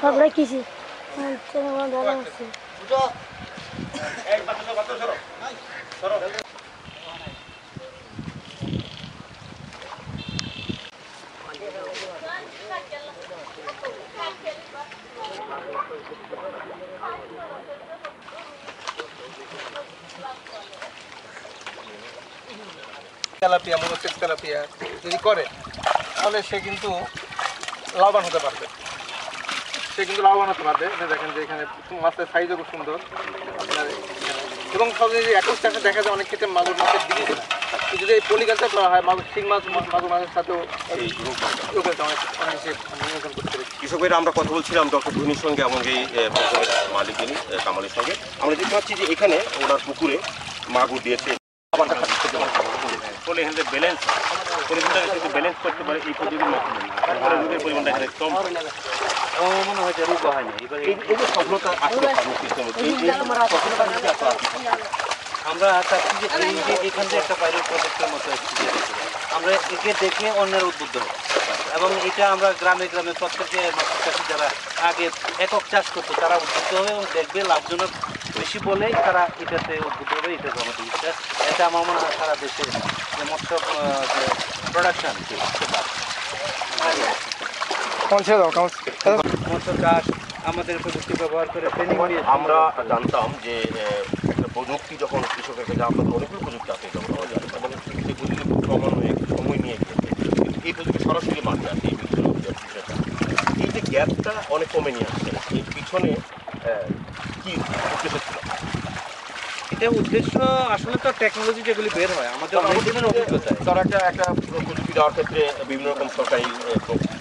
আমরা কিছু ভালো আছে তেলাপিয়া মোনোসেক্স তেলাপিয়া যদি করে তাহলে সে কিন্তু লাভবান হতে পারবে। দেখেন যে এখানে মাছের সাইজও খুব সুন্দর আপনার এবং সব যদি একই চাষে দেখা যায় অনেক ক্ষেত্রে মাগুর মাছের দিকে যদি এই পলিকালচার করা হয় শিং মাছ মাগুর মাছের সাথেও এই নিয়ন্ত্রণ করতে পারি। কৃষকের আমরা কথা বলছিলাম ডক্টর ধোনির সঙ্গে এবং এই মালিক যিনি কামালের সঙ্গে আমরা দেখতে পাচ্ছি যে এখানে ওনার পুকুরে মাগুর দিয়েছে ফলে এখানে ব্যালেন্স পরিমাণটা যদি ব্যালেন্স করতে পারে এই পদ্ধতির মাধ্যমে রোগের পরিমাণটা এখানে কম আমার মনে হয় যে রোগ হয় না। এবার এই যে সফলতা আসলে আমরা চাচ্ছি যে এই যে এখান থেকে একটা পাইলট প্রজেক্টের মতো আমরা একে দেখে অন্যের উদ্বুদ্ধ হব এবং এটা আমরা গ্রামে গ্রামে প্রত্যেকে মাছের চাষি যারা আগে একক চাষ করতো তারা উদ্বুদ্ধ হবে এবং দেখবে লাভজনক বেশি বলেই তারা এটাতে উদ্বুদ্ধ হবে। এটা আমাদের বিশ্বাস। এটা আমার মনে হয় সারা দেশে যে মৎস্য যে প্রোডাকশন মৎস্য চাষ আমাদের প্রযুক্তি ব্যবহার করে ট্রেনিং দিয়ে আমরা জানতাম যে একটা প্রযুক্তি যখন কৃষকের কাছে আপনাদের অনেকগুলো প্রযুক্তি আছে যখন আমরা জানি এবং সেই প্রযুক্তি খুব ক্রমান্বয়ে সময় নিয়ে গিয়েছে এই প্রযুক্তি সরাসরি মাঠে আসে এই বিষয়টা এই যে গ্যাপটা অনেক কমে নিয়ে আসছে এর পিছনে কি উদ্দেশ্য ছিল? এটা উদ্দেশ্য আসলে তো টেকনোলজি যেগুলি বের হয় আমাদের অনেক দিনের অভিজ্ঞতা তারা একটা প্রযুক্তি দেওয়ার ক্ষেত্রে বিভিন্ন রকম সরকারি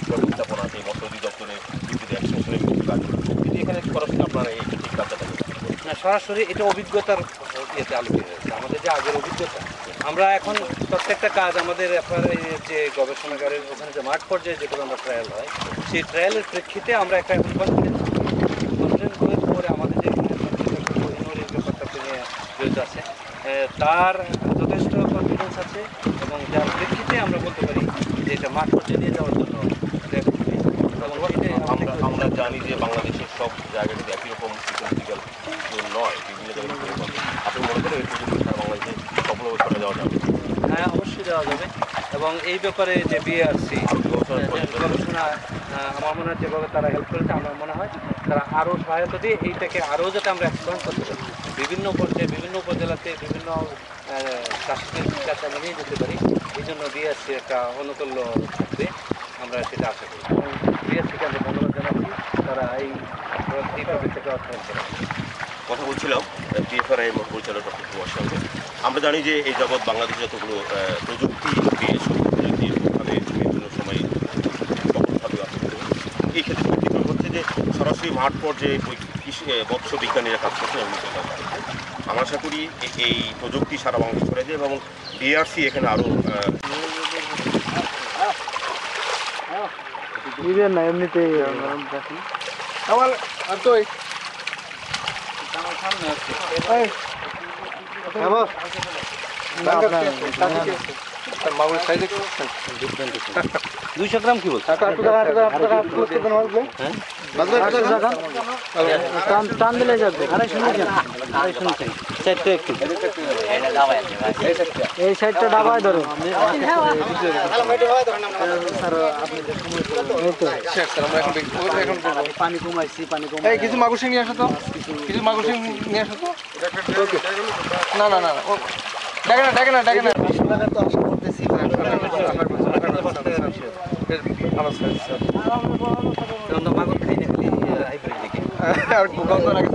ব্যবস্থাপনা আছে মৎস্য অধিদপ্তরে বিভিন্ন এক্সটেনশনের কিছু কাজ কিন্তু এখানে সরাসরি আপনারা এই ঠিক কাজটা না সরাসরি এটা অভিজ্ঞতার ইয়েতে আলোচিত হয়েছে আমাদের যে আগের অভিজ্ঞতা। আমরা এখন প্রত্যেকটা কাজ আমাদের যে গবেষণাগারের ওখানে যে মাঠ পর্যায়ে যেগুলো আমরা ট্রায়াল হয় সেই ট্রায়ালের প্রেক্ষিতে আমরা একটা এখন কনফিডেন্স করে আমাদের যে ব্যাপারটাকে নিয়ে জড়িত আছে তার যথেষ্ট কনফিডেন্স আছে এবং যার প্রেক্ষিতে আমরা বলতে পারি যে এটা মাঠ পর্যায়ে নিয়ে যাওয়ার জন্য আমরা জানি যে বাংলাদেশের সব জায়গায় যদি একই রকম ইকোলজিক্যাল নয় বিভিন্ন জায়গায় আপনি মনে করেন এই প্রযুক্তি সারা বাংলাদেশে সফলভাবে চলে যাওয়া যাবে? হ্যাঁ অবশ্যই দেওয়া যাবে এবং এই ব্যাপারে যে বিআরসি গবেষণা আমার মনে হয় যেভাবে তারা হেল্প করেছে আমার মনে হয় তারা আরও সহায়তা দিয়ে এইটাকে আরও যাতে আমরা এক্সপ্যান্ড করতে পারি বিভিন্ন পর্যায়ে বিভিন্ন উপজেলাতে বিভিন্ন চাষিদের কাছে আমরা নিয়ে যেতে পারি এই জন্য বিআরসি একটা অনুকূল্য থাকবে আমরা সেটা আশা করি এবং বিআরসিকে আমরা ধন্যবাদ জানাচ্ছি তারা এই প্রজেক্টটাকে অর্থায়ন করে। কথা বলছিলাম পিএফআরআই পরিচালক ডক্টর কুমার সঙ্গে। আমরা জানি যে এই জগৎ বাংলাদেশে যতগুলো প্রযুক্তি প্রযুক্তিভাবে বিভিন্ন সময় কখনোভাবে এই ক্ষেত্রে কী হচ্ছে যে সরাসরি মাঠ পর্যায়ে মৎস্য বিজ্ঞানীরা কাজ করছে আমরা আশা করি এই প্রযুক্তি সারা বাংলাদেশ ছড়ে যায় এবং বিআরসি এখানে আরও না এমনিতে আমার তো মাগুর সাইজে 200 গ্রাম কি বলছে টান দিলে যাবে 250 চারটে একটু এই সাইডটা ডাবায় ধরো পানি কমাইছি পানি কমাই কিছু মাগুর সিং নিয়ে আসো তো কিছু মাগুর সিং নিয়ে আসো তো না না না ডাকে না তো আশা করতেছি ভালো মাগুর খাই না খালি হাইব্রিড দিকে আর গন্ধ লাগে